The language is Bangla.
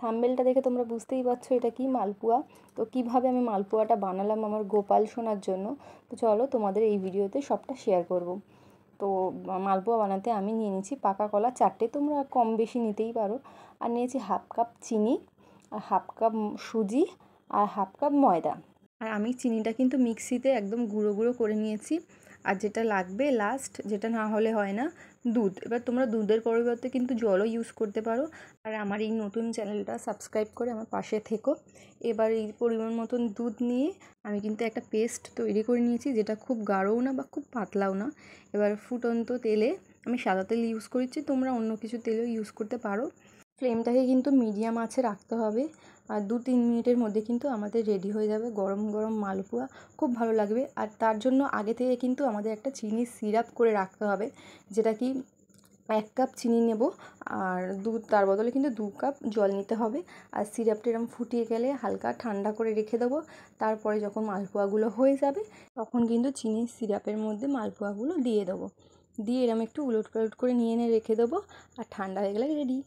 থাম্বনেলটা দেখে তোমরা বুঝতেই পারছো এটা কি মালপোয়া। তো কিভাবে আমি মালপোয়াটা বানালাম আমার গোপাল সোনার জন্য, তো চলো তোমাদের এই ভিডিওতে সবটা শেয়ার করব। তো মালপোয়া বানাতে আমি নিয়ে নিয়েছি পাকা কলা 4টে, তোমরা কম বেশি নিতেই পারো। আর নিয়েছি হাফ কাপ চিনি, আর হাফ কাপ সুজি, আর হাফ কাপ ময়দা। আর আমি চিনিটা কিন্তু মিক্সিতে একদম গুঁড়ো গুঁড়ো করে নিয়েছি। আর যেটা লাগবে লাস্ট, যেটা না হলে হয় না, দুধ। এবার তোমরা দুধের পরিবর্তে কিন্তু জলও ইউজ করতে পারো। আর আমার এই নতুন চ্যানেলটা সাবস্ক্রাইব করে আমার পাশে থেকো। এবার এই পরিমাণ মতন দুধ নিয়ে আমি কিন্তু একটা পেস্ট তৈরি করে নিয়েছি, যেটা খুব গাঢ়ও না বা খুব পাতলাও না। এবার ফুটন্ত তেলে, আমি সাদা তেল ইউজ করেছি, তোমরা অন্য কিছু তেলও ইউজ করতে পারো। ফ্লেমটাকে কিন্তু মিডিয়াম আঁচে রাখতে হবে। আর 2-3 মিনিটের মধ্যে কিন্তু আমাদের রেডি হয়ে যাবে গরম গরম মালপোয়া। খুব ভালো লাগবে। আর তার জন্য আগে থেকে কিন্তু আমাদের একটা চিনির সিরাপ করে রাখতে হবে, যেটা কি 1 কাপ চিনি নেব, আর তার বদলে কিন্তু 2 কাপ জল নিতে হবে। আর সিরাপটা এরকম ফুটিয়ে গেলে হালকা ঠান্ডা করে রেখে দেবো। তারপরে যখন মালপোয়াগুলো হয়ে যাবে তখন কিন্তু চিনির সিরাপের মধ্যে মালপোয়াগুলো দিয়ে দেবো। দিয়ে এরকম একটু উলট পালট করে নিয়ে রেখে দেবো। আর ঠান্ডা হয়ে গেলে রেডি।